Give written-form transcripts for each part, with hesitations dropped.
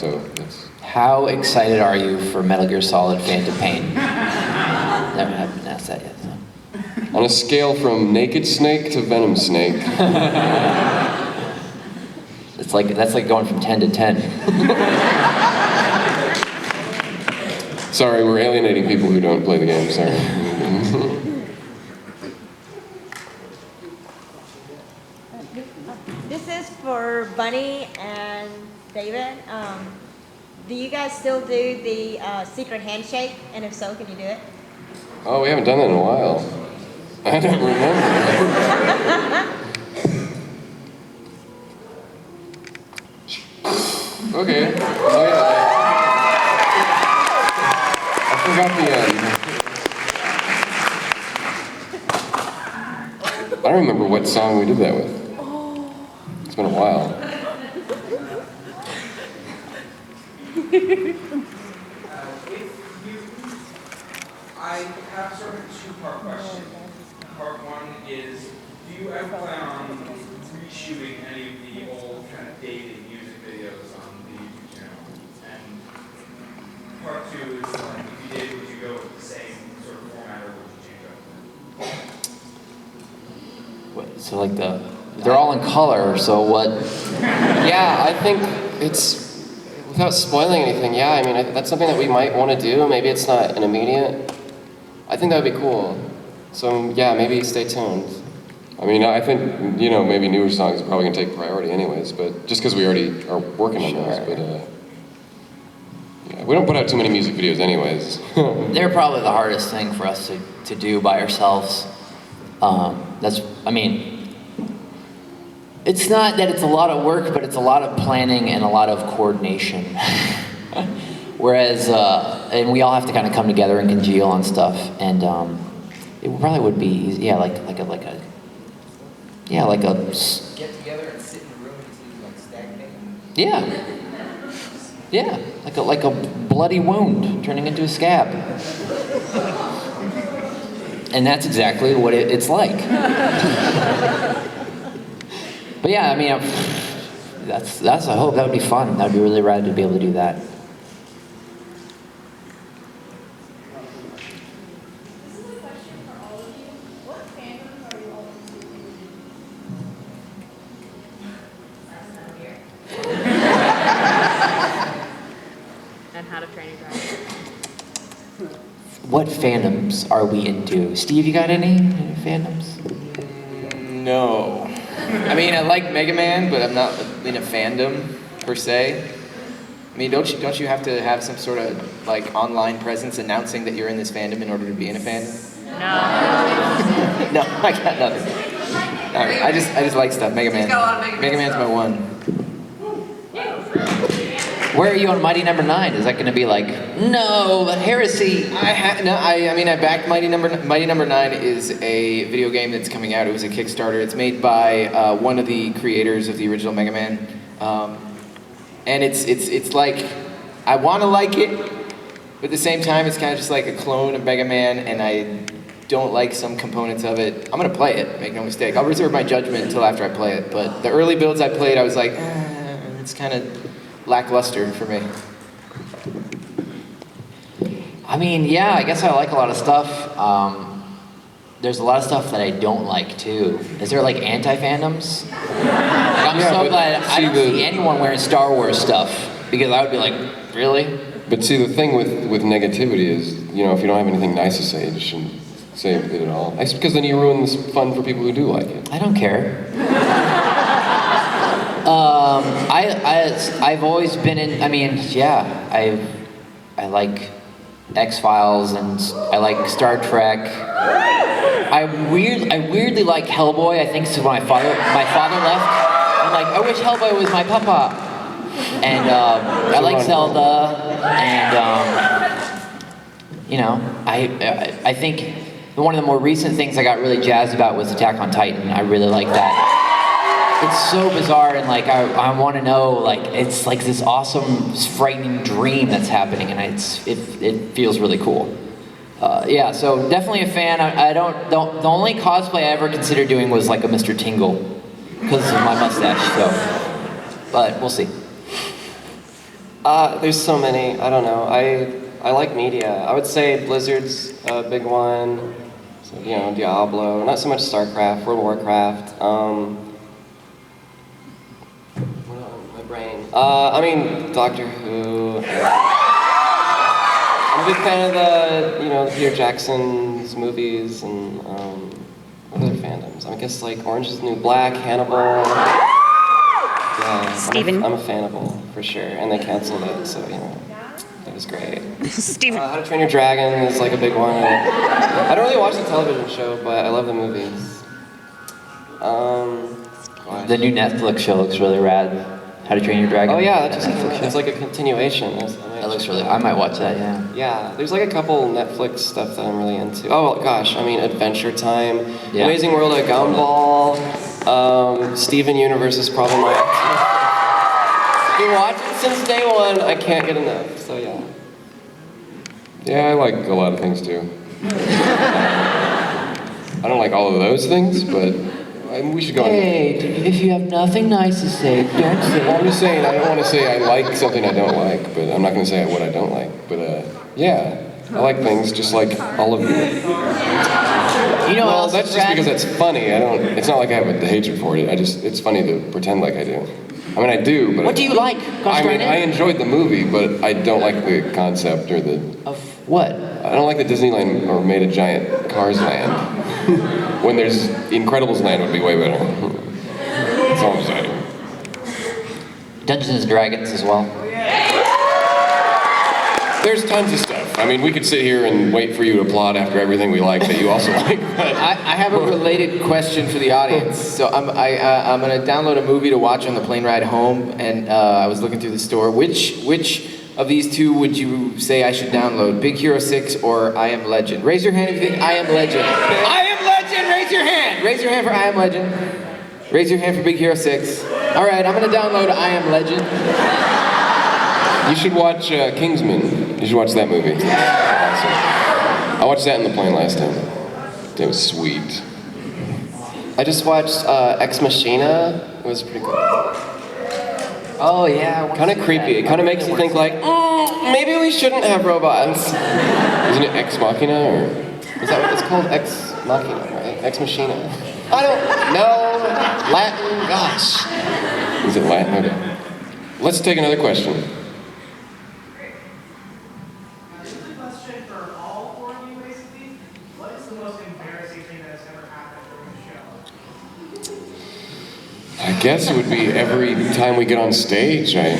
So that's... How excited are you for Metal Gear Solid Phantom Pain? Never have been asked that yet. So. On a scale from Naked Snake to Venom Snake. That's like going from 10 to 10. Sorry, we're alienating people who don't play the game, sorry. This is for Bunny and David. Do you guys still do the secret handshake? And if so, can you do it? Oh, we haven't done that in a while. I don't remember. Okay. Oh yeah. I forgot the end. I don't remember what song we did that with. It's been a while. I have sort of a two-part question. Part one is, do you ever plan on reshooting any of the old kind of dated music videos on the YouTube channel? And part two is, like, if you did, would you go with the same sort of format or would you change up? What, so like they're all in color, so what? Yeah, I think it's, without spoiling anything, yeah, I mean, that's something that we might want to do. Maybe it's not an immediate. I think that would be cool. So yeah, maybe stay tuned. I mean, I think, you know, maybe newer songs are probably going to take priority anyways, but just because we already are working on those. But yeah, we don't put out too many music videos anyways. They're probably the hardest thing for us to do by ourselves. I mean, it's not that it's a lot of work, but it's a lot of planning and a lot of coordination. Whereas, and we all have to kind of come together and congeal on stuff, and it probably would be easy, yeah, like a get together and sit in a room and see like stagnate. yeah, like a bloody wound turning into a scab, and that's exactly what it's like. But yeah, I mean, that's I hope that would be fun. That would be really rad to be able to do that. And How to Train Your Dragon. What fandoms are we into? Steve, you got any fandoms? No. I mean, I like Mega Man, but I'm not in a fandom per se. I mean, don't you have to have some sort of like online presence announcing that you're in this fandom in order to be in a fandom? No. No, I got nothing. All right, I just like stuff. Mega Man. He's got a lot of Mega Man Man's my one. Where are you on Mighty Number 9? Is that going to be like, no, heresy? I mean, I backed Mighty Number 9 is a video game that's coming out. It was a Kickstarter. It's made by one of the creators of the original Mega Man, and it's like, I want to like it, but at the same time, it's kind of just like a clone of Mega Man, and I don't like some components of it. I'm gonna play it. Make no mistake. I'll reserve my judgment until after I play it. But the early builds I played, I was like, it's kind of lackluster for me. I mean, yeah, I guess I like a lot of stuff. There's a lot of stuff that I don't like, too. Is there, like, anti-fandoms? I'm so glad I don't see anyone wearing Star Wars stuff, because I would be like, really? But see, the thing with negativity is, you know, if you don't have anything nice to say, you shouldn't say it at all. It's because then you ruin this fun for people who do like it. I don't care. I've always been in, I mean, yeah, I like X-Files and I like Star Trek. I weirdly like Hellboy. I think so when my father left. I'm like, I wish Hellboy was my papa. And I like Zelda, and you know, I think one of the more recent things I got really jazzed about was Attack on Titan. I really like that. It's so bizarre, and like I want to know, like it's like this awesome, frightening dream that's happening, and it feels really cool. Yeah, so definitely a fan. The only cosplay I ever considered doing was like a Mr. Tingle, 'cause of my mustache, so, but we'll see. There's so many. I don't know. I like media. I would say Blizzard's a big one. So, you know, Diablo. Not so much StarCraft, World of Warcraft. My brain. I mean, Doctor Who. I'm a big fan of the Peter Jackson's movies and what other fandoms? I guess like Orange is the New Black, Hannibal. Yeah, Steven. I'm a fan of all, for sure. And they canceled it, so, you know, that was great. Steven. How to Train Your Dragon is like a big one. I don't really watch the television show, but I love the movies. Gosh. The new Netflix show looks really rad. How to Train Your Dragon. Oh yeah, that just Netflix show. it's like a continuation. That looks really. I might watch that. Yeah. Yeah, there's like a couple Netflix stuff that I'm really into. Oh gosh, I mean Adventure Time, Yeah. Amazing World of Gumball, Steven Universe is probably my. Been watching since day one. I can't get enough. So yeah. Yeah, I like a lot of things too. I don't like all of those things, but we should go. Hey, if you have nothing nice to say, don't say. Well, I'm just saying, I don't want to say I like something I don't like, but I'm not going to say what I don't like. But yeah, I like things just like all of you. You know what Well, else that's is just rad? because that's funny. It's not like I have a hatred for it. It's funny to pretend like I do. I mean, I do, but What do you like? Gosh I mean, darn it. I enjoyed the movie, but I don't like the concept or the. Of what? I don't like that Disneyland or made a giant Cars land. When there's Incredibles land would be way better. That's all I'm saying. Dungeons and Dragons as well. There's tons of stuff. I mean, we could sit here and wait for you to applaud after everything we like that you also like. But I have a related question for the audience. So I'm going to download a movie to watch on the plane ride home, and I was looking through the store. Which of these two would you say I should download? Big Hero 6 or I Am Legend? Raise your hand if you think I Am Legend. I Am Legend! Raise your hand! Raise your hand for I Am Legend. Raise your hand for Big Hero 6. All right, I'm going to download I Am Legend. you should watch Kingsman. You should watch that movie. Awesome. I watched that in the plane last time. It was sweet. I just watched Ex Machina. It was pretty cool. Oh yeah. Kind of creepy. It kind of makes you think like, maybe we shouldn't have robots. Isn't it Ex Machina or? Is that what it's called? Ex Machina, right? Ex Machina. I don't know. Latin. Gosh. Is it Latin? Okay. Let's take another question. This is a question for all four of you, basically. What is the most embarrassing thing that has ever happened during the show? I guess it would be every time we get on stage, right?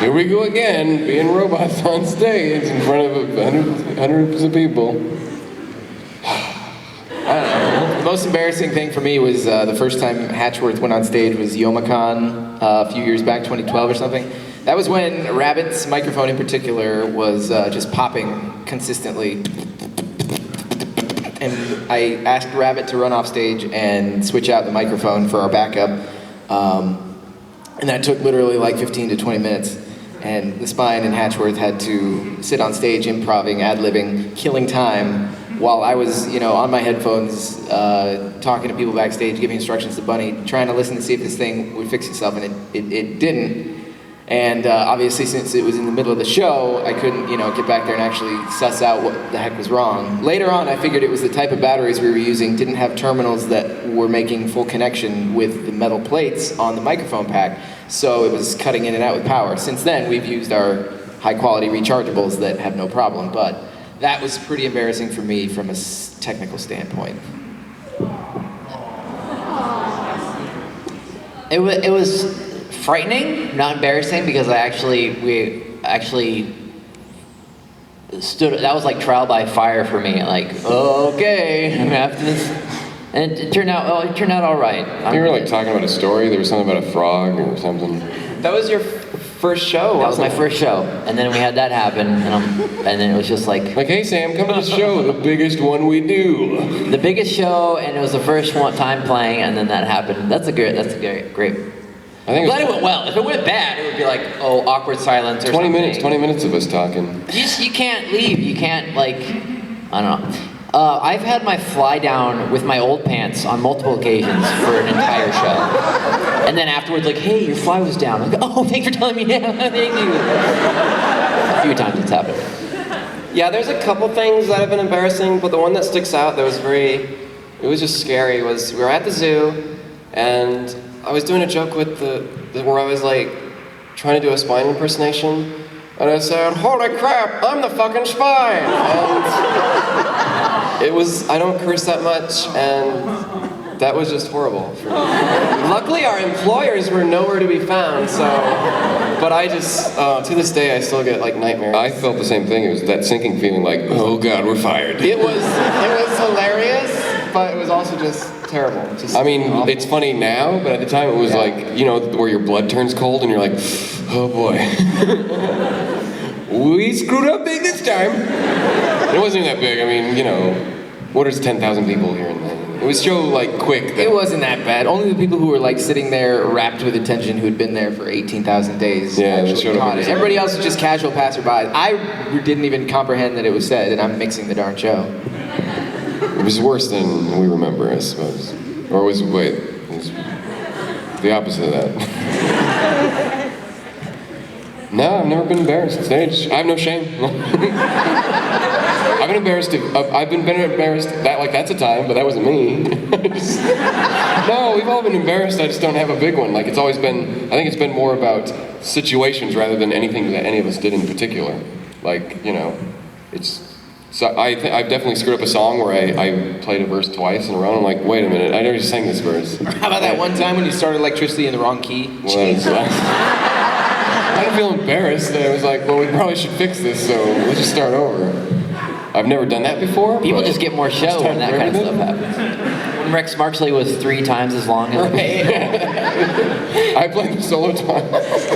Here we go again, being robots on stage in front of hundreds of people. I don't know. The most embarrassing thing for me was the first time Hatchworth went on stage was Youmacon a few years back, 2012 or something. That was when Rabbit's microphone in particular was just popping consistently. And I asked Rabbit to run off stage and switch out the microphone for our backup. And that took literally like 15 to 20 minutes. And the Spine and Hatchworth had to sit on stage improvising, ad-libbing, killing time while I was, on my headphones, talking to people backstage, giving instructions to Bunny, trying to listen to see if this thing would fix itself, and it didn't. And obviously, since it was in the middle of the show, I couldn't, get back there and actually suss out what the heck was wrong. Later on, I figured it was the type of batteries we were using didn't have terminals that were making full connection with the metal plates on the microphone pack, so it was cutting in and out with power. Since then, we've used our high-quality rechargeables that have no problem, but that was pretty embarrassing for me from a technical standpoint. It was frightening, not embarrassing, because we actually stood. That was like trial by fire for me. Like, okay, I'm after this, and it turned out all right. You were like talking about a story. There was something about a frog or something. That was your first show. That was my wasn't it? first show, and then we had that happen, and then it was just like Like, hey Sam, come to the show, the biggest one we do. the biggest show, and it was the first time playing, and then that happened. That's a great. I think Glad it went well. If it went bad, it would be like, awkward silence or 20 something. minutes. 20 minutes of us talking. You can't leave. You can't, I don't know. I've had my fly down with my old pants on multiple occasions for an entire show. And then afterwards, like, hey, your fly was down. I'm like, oh, thanks for telling me. Yeah, thank you. A few times it's happened. Yeah, there's a couple things that have been embarrassing, but the one that sticks out that was it was just scary, was we were at the zoo, and I was doing a joke with where I was like, trying to do a spine impersonation, and I said, holy crap, I'm the fucking spine! And I don't curse that much, and that was just horrible for me. Luckily, our employers were nowhere to be found, so, but I just, to this day, I still get like nightmares. I felt the same thing. It was that sinking feeling like, oh God, we're fired. It was hilarious, but it was also just terrible. Just I mean, awful. it's funny now, but at the time it was like, you know, where your blood turns cold and you're like, oh boy. We screwed up big this time. It wasn't even that big. I mean, you know, what is 10,000 people here and there? It was so like quick. It wasn't that bad. Only the people who were like sitting there wrapped with attention who had been there for 18,000 days Yeah, they actually showed up caught and it. said- Everybody else was just casual passerbys. I didn't even comprehend that it was said, and I'm mixing the darn show. It was worse than we remember, I suppose. Or it was the opposite of that. No, I've never been embarrassed on stage. I have no shame. I've been embarrassed. I've been embarrassed. That's a time, but that wasn't me. No, we've all been embarrassed. I just don't have a big one. Like it's always been. I think it's been more about situations rather than anything that any of us did in particular. Like you know, it's. So I've definitely screwed up a song where I played a verse twice in a row. I'm like, wait a minute, I never sang this verse. How about that one time when you started electricity in the wrong key? Well, I didn't feel embarrassed. I was like, well, we probably should fix this, so let's just start over. I've never done that before. People but just get more show when that kind of stuff happens. When Rex Markley was 3 times as long as I played the solo twice.